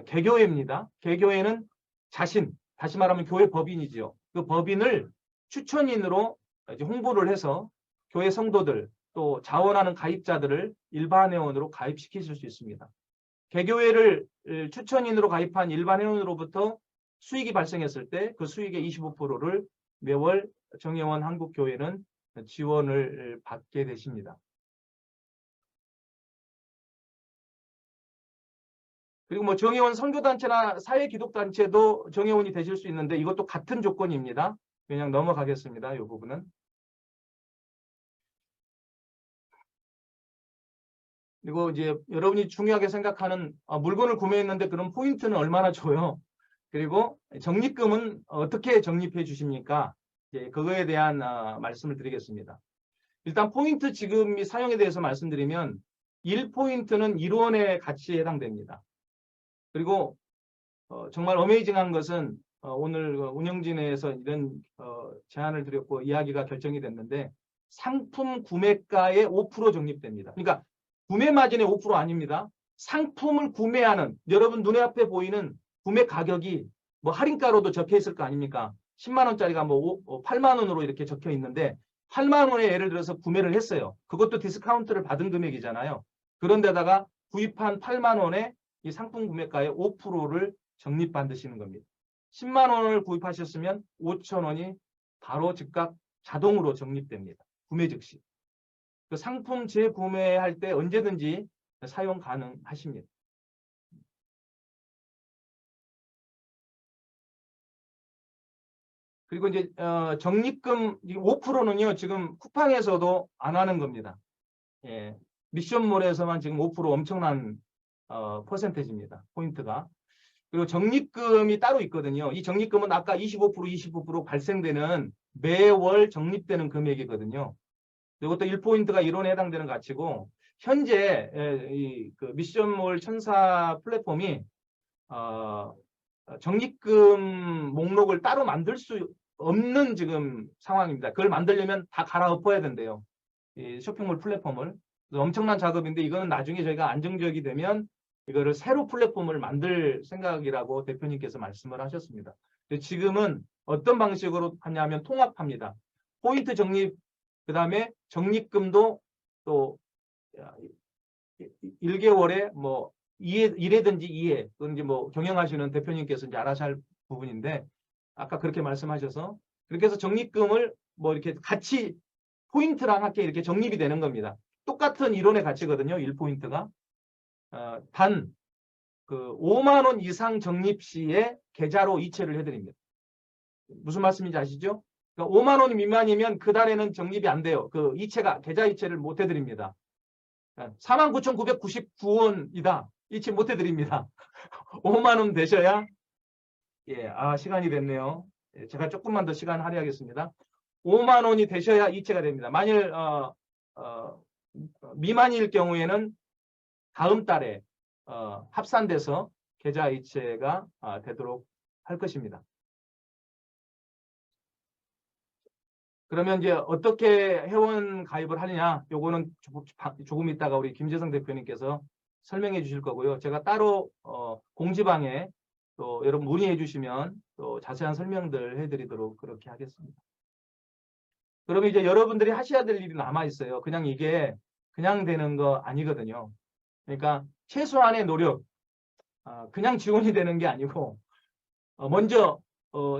개교회입니다. 개교회는 다시 말하면 교회 법인이지요. 그 법인을 추천인으로 이제 홍보를 해서 교회 성도들 또 자원하는 가입자들을 일반 회원으로 가입시키실 수 있습니다. 개교회를 추천인으로 가입한 일반 회원으로부터 수익이 발생했을 때 그 수익의 25%를 매월 정회원 한국교회는 지원을 받게 되십니다. 그리고 뭐 정회원 선교단체나 사회기독단체도 정회원이 되실 수 있는데 이것도 같은 조건입니다. 그냥 넘어가겠습니다. 이 부분은. 그리고 이제 여러분이 중요하게 생각하는 물건을 구매했는데 그런 포인트는 얼마나 줘요? 그리고 적립금은 어떻게 적립해 주십니까? 이제 그거에 대한 말씀을 드리겠습니다. 일단 포인트 지급 및 사용에 대해서 말씀드리면 1포인트는 1원의 가치에 해당됩니다. 그리고 정말 어메이징한 것은 오늘 운영진에서 이런 제안을 드렸고 이야기가 결정이 됐는데 상품 구매가의 5% 적립됩니다. 그러니까 구매 마진의 5% 아닙니다. 상품을 구매하는 여러분 눈에 앞에 보이는 구매 가격이 뭐 할인가로도 적혀 있을 거 아닙니까? 10만 원짜리가 뭐 8만 원으로 이렇게 적혀 있는데 8만 원에 예를 들어서 구매를 했어요. 그것도 디스카운트를 받은 금액이잖아요. 그런데다가 구입한 8만 원에 이 상품 구매가의 5%를 적립받으시는 겁니다. 10만 원을 구입하셨으면 5천 원이 바로 즉각 자동으로 적립됩니다. 구매 즉시. 그 상품 재구매할 때 언제든지 사용 가능하십니다. 그리고 이제 적립금 5%는요 지금 쿠팡에서도 안 하는 겁니다. 예, 미션몰에서만 지금 5% 엄청난 퍼센테이지입니다. 포인트가. 그리고 적립금이 따로 있거든요. 이 적립금은 아까 25% 발생되는 매월 적립되는 금액이거든요. 이것도 1포인트가 1원에 해당되는 가치고 현재 그 미션몰 천사 플랫폼이 적립금 목록을 따로 만들 수 없는 지금 상황입니다. 그걸 만들려면 다 갈아엎어야 된대요. 이 쇼핑몰 플랫폼을. 엄청난 작업인데 이거는 나중에 저희가 안정적이 되면 이거를 새로 플랫폼을 만들 생각이라고 대표님께서 말씀을 하셨습니다. 지금은 어떤 방식으로 하냐면 통합합니다. 포인트 적립, 그 다음에 적립금도 또 1개월에 뭐 1회든지 2회, 그건 이제 뭐 경영하시는 대표님께서 이제 알아서 할 부분인데 아까 그렇게 말씀하셔서 그렇게 해서 적립금을 뭐 이렇게 같이 포인트랑 함께 이렇게 적립이 되는 겁니다. 똑같은 1원의 가치거든요. 1포인트가. 단 그 5만 원 이상 적립 시에 계좌로 이체를 해드립니다. 무슨 말씀인지 아시죠? 그러니까 5만 원 미만이면 그 달에는 적립이 안 돼요. 그 이체가 계좌 이체를 못 해드립니다. 49,999원이다. 이체 못 해드립니다. 5만 원 되셔야 시간이 됐네요. 제가 조금만 더 시간 할애하겠습니다. 5만 원이 되셔야 이체가 됩니다. 만일 미만일 경우에는 다음 달에 합산돼서 계좌 이체가 되도록 할 것입니다. 그러면 이제 어떻게 회원 가입을 하느냐, 요거는 조금 있다가 우리 김재성 대표님께서 설명해 주실 거고요. 제가 따로 공지방에 또 여러분 문의해 주시면 또 자세한 설명들 해드리도록 그렇게 하겠습니다. 그러면 이제 여러분들이 하셔야 될 일이 남아 있어요. 그냥 이게 그냥 되는 거 아니거든요. 그러니까 최소한의 노력, 그냥 지원이 되는 게 아니고 먼저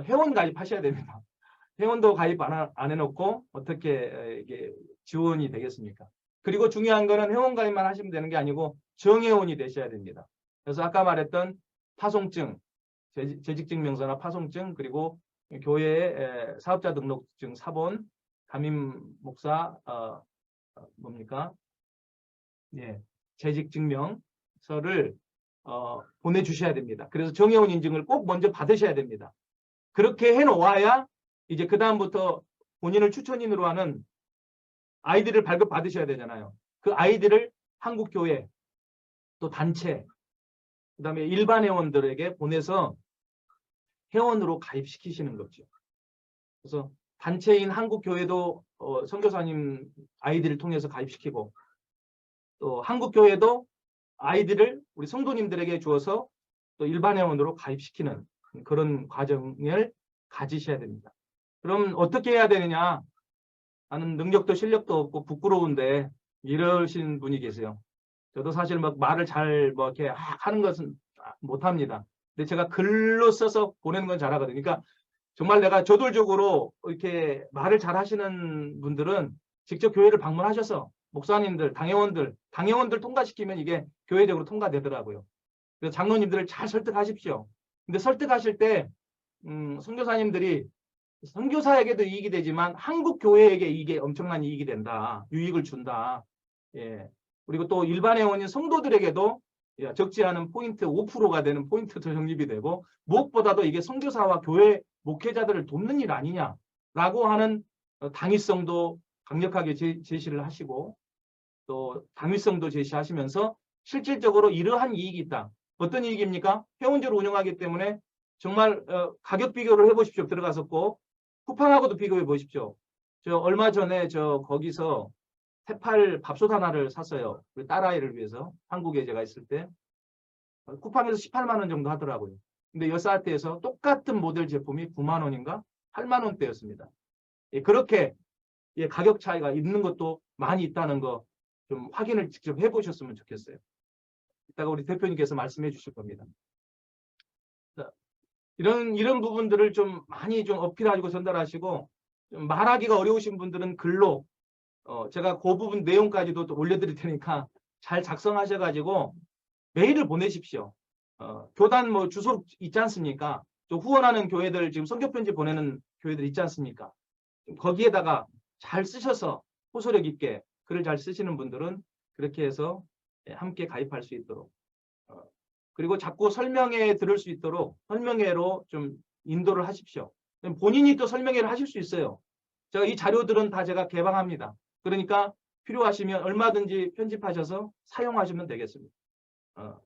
회원 가입하셔야 됩니다. 회원도 가입 안 해놓고 어떻게 이게 지원이 되겠습니까? 그리고 중요한 거는 회원 가입만 하시면 되는 게 아니고 정회원이 되셔야 됩니다. 그래서 아까 말했던 파송증, 재직증명서나 파송증, 그리고 교회의 사업자 등록증 사본, 담임 목사 뭡니까? 재직증명서를 보내주셔야 됩니다. 그래서 정회원 인증을 꼭 먼저 받으셔야 됩니다. 그렇게 해놓아야 이제 그 다음부터 본인을 추천인으로 하는 아이디를 발급받으셔야 되잖아요. 그 아이디를 한국교회, 또 단체, 그 다음에 일반 회원들에게 보내서 회원으로 가입시키시는 거죠. 그래서 단체인 한국교회도 선교사님 아이디를 통해서 가입시키고, 또 한국교회도 아이디를 우리 성도님들에게 주어서 또 일반 회원으로 가입시키는 그런 과정을 가지셔야 됩니다. 그럼 어떻게 해야 되느냐? 나는 능력도 실력도 없고 부끄러운데 이러신 분이 계세요. 저도 사실 막 말을 잘 이렇게 하는 것은 못합니다. 근데 제가 글로 써서 보내는 건 잘하거든요. 그러니까 정말 내가 저돌적으로 이렇게 말을 잘 하시는 분들은 직접 교회를 방문하셔서 목사님들, 당회원들 통과시키면 이게 교회적으로 통과되더라고요. 그래서 장로님들을 잘 설득하십시오. 근데 설득하실 때 선교사님들이 선교사에게도 이익이 되지만 한국 교회에게 이게 엄청난 이익이 된다. 유익을 준다. 그리고 또 일반 회원인 성도들에게도 적지 않은 포인트 5%가 되는 포인트도 적립이 되고, 무엇보다도 이게 선교사와 교회 목회자들을 돕는 일 아니냐라고 하는 당위성도 강력하게 제시를 하시고, 또 당위성도 제시하시면서 실질적으로 이러한 이익이 있다. 어떤 이익입니까? 회원제로 운영하기 때문에 정말 가격 비교를 해보십시오. 들어가서 꼭 쿠팡하고도 비교해 보십시오. 저 얼마 전에 거기서 테팔 밥솥 하나를 샀어요. 우리 딸아이를 위해서. 한국에 제가 있을 때. 쿠팡에서 18만 원 정도 하더라고요. 근데 여사트에서 똑같은 모델 제품이 9만 원인가? 8만 원대였습니다. 그렇게 가격 차이가 있는 것도 많이 있다는 거 좀 확인을 직접 해보셨으면 좋겠어요. 이따가 우리 대표님께서 말씀해 주실 겁니다. 자, 이런 부분들을 좀 많이 좀 어필하시고 전달하시고, 좀 말하기가 어려우신 분들은 글로 제가 그 부분 내용까지도 또 올려드릴 테니까 잘 작성하셔가지고 메일을 보내십시오. 교단 주소 있지 않습니까? 또 후원하는 교회들, 지금 선교편지 보내는 교회들 있지 않습니까? 거기에다가 잘 쓰셔서 호소력 있게 글을 잘 쓰시는 분들은 그렇게 해서 함께 가입할 수 있도록, 그리고 자꾸 설명회 들을 수 있도록 설명회로 좀 인도를 하십시오. 본인이 또 설명회를 하실 수 있어요. 제가 이 자료들은 다 제가 개방합니다. 그러니까 필요하시면 얼마든지 편집하셔서 사용하시면 되겠습니다.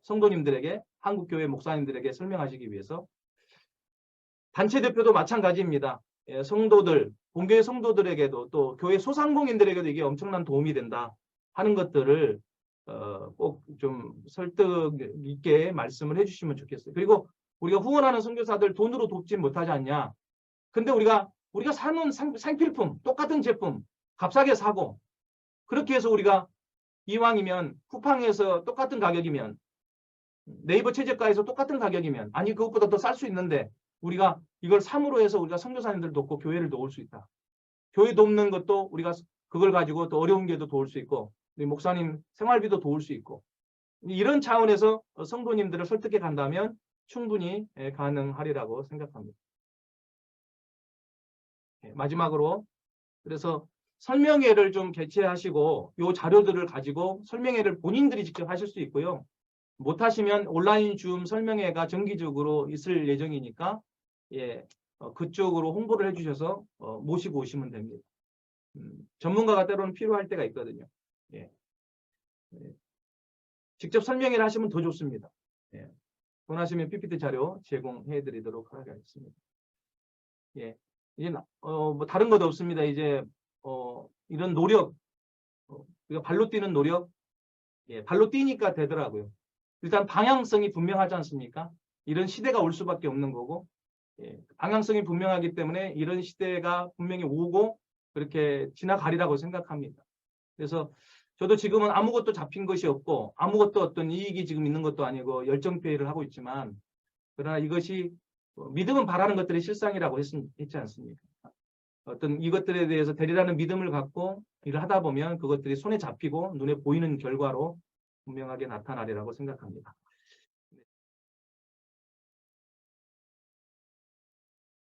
성도님들에게, 한국교회 목사님들에게 설명하시기 위해서. 단체 대표도 마찬가지입니다. 성도들, 본교회 성도들에게도 또 교회 소상공인들에게도 이게 엄청난 도움이 된다 하는 것들을 꼭 좀 설득 있게 말씀을 해주시면 좋겠어요. 그리고 우리가 후원하는 선교사들 돈으로 돕지 못하지 않냐. 근데 우리가 사는 생필품, 똑같은 제품 값싸게 사고, 그렇게 해서 우리가 이왕이면 쿠팡에서 똑같은 가격이면, 네이버 최저가에서 똑같은 가격이면, 아니 그것보다 더 쌀 수 있는데 우리가 이걸 3으로 해서 우리가 선교사님들 돕고 교회를 도울 수 있다. 교회 돕는 것도 우리가 그걸 가지고 또 어려운 게도 도울 수 있고, 우리 목사님 생활비도 도울 수 있고, 이런 차원에서 성도님들을 설득해 간다면 충분히 가능하리라고 생각합니다. 마지막으로 그래서 설명회를 좀 개최하시고 이 자료들을 가지고 설명회를 본인들이 직접 하실 수 있고요. 못하시면 온라인 줌 설명회가 정기적으로 있을 예정이니까 그쪽으로 홍보를 해주셔서 모시고 오시면 됩니다. 전문가가 때로는 필요할 때가 있거든요. 직접 설명회를 하시면 더 좋습니다. 원하시면 PPT 자료 제공해 드리도록 하겠습니다. 이제 뭐 다른 것도 없습니다. 이제 이런 노력, 우리가 발로 뛰는 노력, 발로 뛰니까 되더라고요. 일단 방향성이 분명하지 않습니까? 이런 시대가 올 수밖에 없는 거고, 방향성이 분명하기 때문에 이런 시대가 분명히 오고 그렇게 지나가리라고 생각합니다. 그래서 저도 지금은 아무것도 잡힌 것이 없고 아무것도 어떤 이익이 지금 있는 것도 아니고 열정페이를 하고 있지만, 그러나 이것이 믿음은 바라는 것들이 실상이라고 했지 않습니까? 어떤 이것들에 대해서 되리라는 믿음을 갖고 일을 하다 보면 그것들이 손에 잡히고 눈에 보이는 결과로 분명하게 나타나리라고 생각합니다.